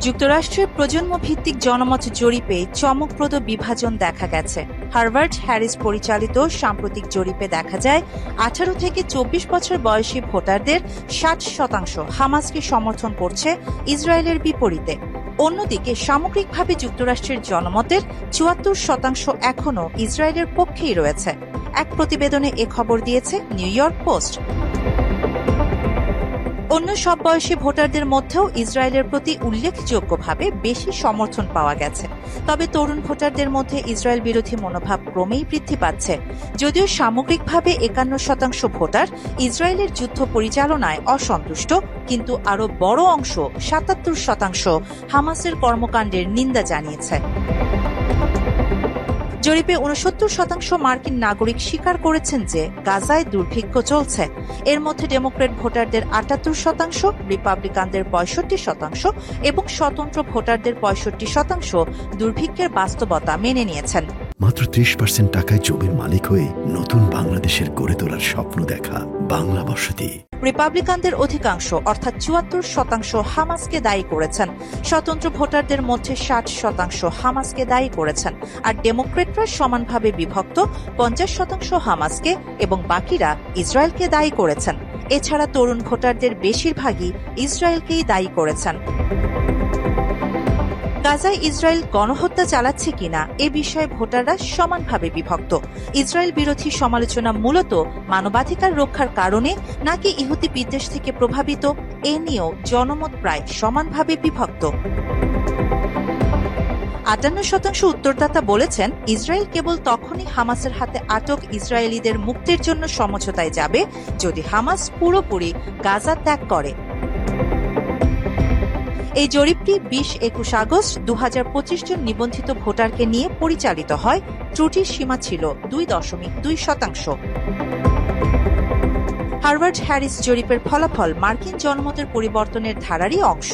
যুক্তরাষ্ট্রের প্রজন্মভিত্তিক জনমত জরিপে চমকপ্রদ বিভাজন দেখা গেছে। হার্ভার্ড হ্যারিস পরিচালিত সাম্প্রতিক জরিপে দেখা যায় 18 থেকে 24 বছর বয়সী ভোটারদের 60% হামাসকে সমর্থন করছে ইসরায়েলের বিপরীতে। অন্যদিকে সামগ্রিকভাবে যুক্তরাষ্ট্রের জনমতের 74% এখনও ইসরায়েলের পক্ষেই রয়েছে। এক প্রতিবেদনে এ খবর দিয়েছে নিউ ইয়র্ক পোস্ট। অন্য সব বয়সী ভোটারদের মধ্যেও ইসরায়েলের প্রতি উল্লেখযোগ্যভাবে বেশি সমর্থন পাওয়া গেছে। তবে তরুণ ভোটারদের মধ্যে ইসরায়েল বিরোধী মনোভাব ক্রমেই বৃদ্ধি পাচ্ছে। যদিও সামগ্রিকভাবে 51% ভোটার ইসরায়েলের যুদ্ধ পরিচালনায় অসন্তুষ্ট, কিন্তু আরও বড় অংশ 77% হামাসের কর্মকাণ্ডের নিন্দা জানিয়েছে। জরিপে 69% মার্কিন নাগরিক স্বীকার করেছেন যে গাজায় দুর্ভিক্ষ চলছে। এর মধ্যে ডেমোক্র্যাট ভোটারদের 78%, রিপাবলিকানদের 65% এবং স্বতন্ত্র ভোটারদের 65% দুর্ভিক্ষের বাস্তবতা মেনে নিয়েছেন। মাত্র 30% টাকায় জমির মালিক হয়ে নতুন বাংলাদেশের গড়ে তোলার স্বপ্ন দেখা বাংলা বসতি। রিপাবলিকানদের অধিকাংশ অর্থাৎ 74% হামাসকে দায়ী করেছেন। স্বতন্ত্র ভোটারদের মধ্যে 60% হামাসকে দায়ী করেছেন, আর ডেমোক্রেটরা সমানভাবে বিভক্ত 50% হামাসকে এবং বাকিরা ইসরায়েলকে দায়ী করেছেন। এছাড়া তরুণ ভোটারদের বেশিরভাগই ইসরায়েলকেই দায়ী করেছেন। গাজায় ইসরায়েল গণহত্যা চালাচ্ছে কিনা এ বিষয়ে ভোটাররা সমানভাবে বিভক্ত। ইসরায়েল বিরোধী সমালোচনা মূলত মানবাধিকার রক্ষার কারণে নাকি ইহুদি বিদ্বেষ থেকে প্রভাবিত, এ নিয়েও জনমত প্রায় সমানভাবে বিভক্ত। 58% উত্তরদাতা বলেছেন ইসরায়েল কেবল তখনই হামাসের হাতে আটক ইসরায়েলিদের মুক্তির জন্য সমঝোতায় যাবে যদি হামাস পুরোপুরি গাজা ত্যাগ করে। এই জরিপটি 20-21 আগস্ট 2025 জন নিবন্ধিত ভোটারকে নিয়ে পরিচালিত হয়। ত্রুটির সীমা ছিল 2.2%। হার্ভার্ড হ্যারিস জরিপের ফলাফল মার্কিন জনমতের পরিবর্তনের ধারারই অংশ।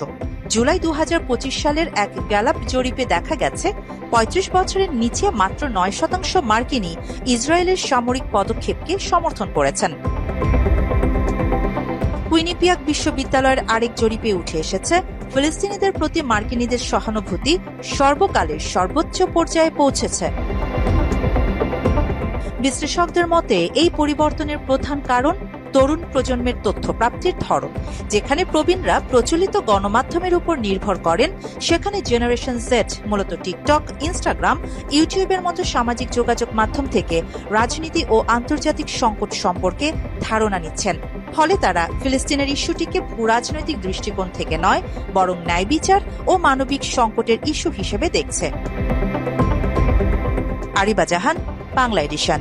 জুলাই 2025 সালের এক গ্যালাপ জরিপে দেখা গেছে 35 বছরের নিচে মাত্র 9% মার্কিনই ইসরায়েলের সামরিক পদক্ষেপকে সমর্থন করেছেন। কুইনিপিয়াক বিশ্ববিদ্যালয়ের আরেক জরিপে উঠে এসেছে ফিলিস্তিনিদের প্রতি মার্কিনীদের সহানুভূতি সর্বকালের সর্বোচ্চ পর্যায়ে পৌঁছেছে। বিশ্লেষকদের মতে এই পরিবর্তনের প্রধান কারণ তরুণ প্রজন্মের তথ্য প্রাপ্তির ধরন। যেখানে প্রবীণরা প্রচলিত গণমাধ্যমের উপর নির্ভর করেন, সেখানে জেনারেশন জেড মূলত টিকটক, ইনস্টাগ্রাম, ইউটিউবের মতো সামাজিক যোগাযোগ মাধ্যম থেকে রাজনীতি ও আন্তর্জাতিক সংকট সম্পর্কে ধারণা নিচ্ছেন। ফলে তারা ফিলিস্তিনের ইস্যুটিকে ভূরাজনৈতিক দৃষ্টিকোণ থেকে নয়, বরং ন্যায় বিচার ও মানবিক সংকটের ইস্যু হিসেবে দেখছে। আরিবা জাহান, বাংলা এডিশন।